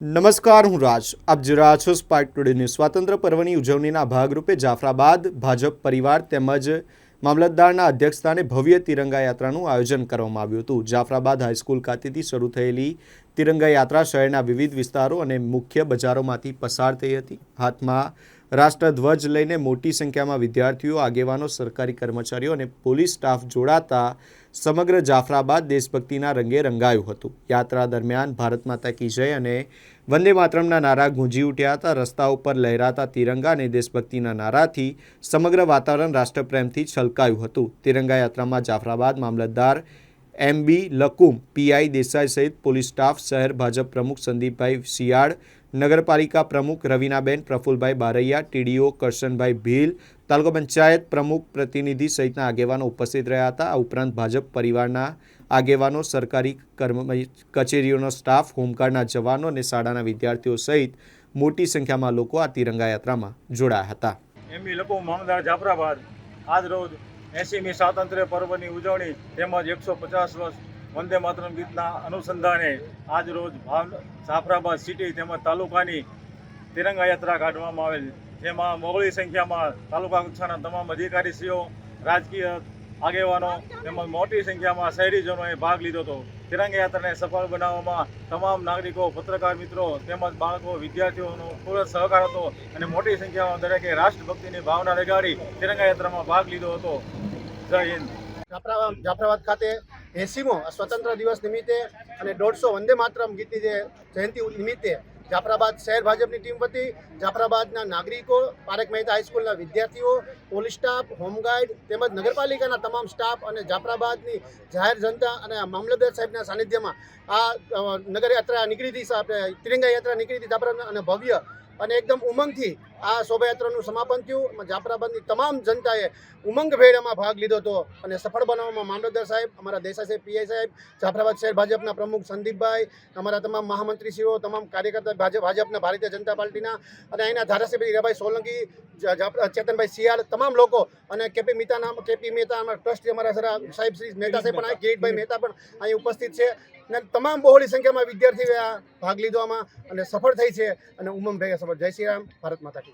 નમસ્કાર, હું રાજ. આપ જોઈ રહ્યા છો સ્પાર્ક ટુડે ન્યૂઝ. સ્વાતંત્ર્ય પર્વની ઉજવણીના ભાગરૂપે જાફરાબાદ ભાજપ પરિવાર તેમજ મામલતદારના અધ્યક્ષસ્થાને ભવ્ય તિરંગા યાત્રાનું આયોજન કરવામાં આવ્યું હતું. જાફરાબાદ હાઈસ્કૂલ ખાતેથી શરૂ થયેલી તિરંગા યાત્રા શહેરના વિવિધ વિસ્તારો અને મુખ્ય બજારોમાંથી પસાર થઈ હતી. હાથમાં રાષ્ટ્રધ્વજ લઈને મોટી સંખ્યામાં વિદ્યાર્થીઓ, આગેવાનો, સરકારી કર્મચારીઓ અને પોલીસ સ્ટાફ જોડાતા સમગ્ર જાફરાબાદ દેશભક્તિના રંગે રંગાયું હતું. યાત્રા દરમિયાન ભારત માતા કી જય અને વંદે માતરમના નારા ગુંજી ઉઠ્યા હતા. રસ્તા ઉપર લહેરાતા તિરંગા અને દેશભક્તિના નારાથી સમગ્ર વાતાવરણ રાષ્ટ્રપ્રેમથી છલકાયું હતું. તિરંગા યાત્રામાં જાફરાબાદ મામલતદાર MB લકુમ, PI દેસાઈ સહિત પોલીસ સ્ટાફ, શહેર ભાજપ પ્રમુખ સંદીપભાઈ શિયાળ, નગરપાલિકા પ્રમુખ રવીનાબેન, પ્રફુલભાઈ બારૈયા, TDO કરશનભાઈ ભીલ, તાલુકા પંચાયત પ્રમુખ પ્રતિનિધિ સહિતના આગેવાનો ઉપસ્થિત રહ્યા હતા. આ ઉપરાંત ભાજપ પરિવારના આગેવાનો, સરકારી કચેરીઓનો સ્ટાફ, હોમગાર્ડના જવાનો અને શાળાના વિદ્યાર્થીઓ સહિત મોટી સંખ્યામાં લોકો આ તિરંગા યાત્રામાં જોડાયા હતા. MB લકુમ, મામલતદાર જાફરાબાદ, આજ રોજ 80મી સ્વાતંત્ર્ય પર્વની ઉજવણી તેમજ 150 વર્ષ વંદે માતરમ ગીતના અનુસંધાને આજ રોજ જાફરાબાદ સિટી તેમજ તાલુકાની તિરંગા યાત્રા કાઢવામાં આવેલ, જેમાં બહોળી સંખ્યામાં તાલુકા કક્ષાના તમામ અધિકારીશ્રીઓ, રાજકીય આગેવાનો તેમજ મોટી સંખ્યામાં શહેરીજનોએ ભાગ લીધો હતો. તિરંગા યાત્રાને સફળ બનાવવામાં તમામ નાગરિકો, પત્રકાર મિત્રો તેમજ બાળકો, વિદ્યાર્થીઓનો ખૂબ જ સહકાર હતો અને મોટી સંખ્યામાં દરેકે રાષ્ટ્રભક્તિની ભાવના લગાડી તિરંગા યાત્રામાં ભાગ લીધો હતો. જય હિન્દ. જાફરાબાદ ખાતે 80મો સ્વતંત્ર દિવસ નિમિત્તે અને 150 વંદે માતરમ ગીતની જે જયંતિ નિમિત્તે જાફરાબાદ શહેર ભાજપની ટીમ વતી જાફરાબાદના નાગરિકો, પારેખ મહેતા હાઈસ્કૂલના વિદ્યાર્થીઓ, પોલીસ સ્ટાફ, હોમગાર્ડ તેમજ નગરપાલિકાના તમામ સ્ટાફ અને જાફરાબાદની જાહેર જનતા અને મામલતદાર સાહેબના સાનિધ્યમાં આ નગર યાત્રા નીકળી હતી, આપણે તિરંગા યાત્રા નીકળી હતી જાફરાબાદ અને ભવ્ય અને એકદમ ઉમંગથી આ શોભાયાત્રાનું સમાપન થયું. જાફરાબાદની તમામ જનતાએ ઉમંગભેર એમાં ભાગ લીધો હતો અને સફળ બનાવવામાં મામલતદાર સાહેબ, અમારા દેસાઈ સાહેબ, PI સાહેબ, જાફરાબાદ શહેર ભાજપના પ્રમુખ સંદીપભાઈ, અમારા તમામ મહામંત્રીશ્રીઓ, તમામ કાર્યકર્તા ભાજપના ભારતીય જનતા પાર્ટીના અને અહીંના ધારાસભ્ય હીરાભાઈ સોલંકી, ચેતનભાઈ શિયાળ, તમામ લોકો અને KP મહેતા અમારા ટ્રસ્ટી, અમારા સાહેબ શ્રી મહેતા સાહેબ પણ, કિરીટભાઈ મહેતા પણ અહીં ઉપસ્થિત છે અને તમામ બહોળી સંખ્યામાં વિદ્યાર્થીઓએ ભાગ લીધો આમાં અને સફળ થઈ છે અને ઉમંગભેર સફળ. જય શ્રી રામ, ભારત માતા કી.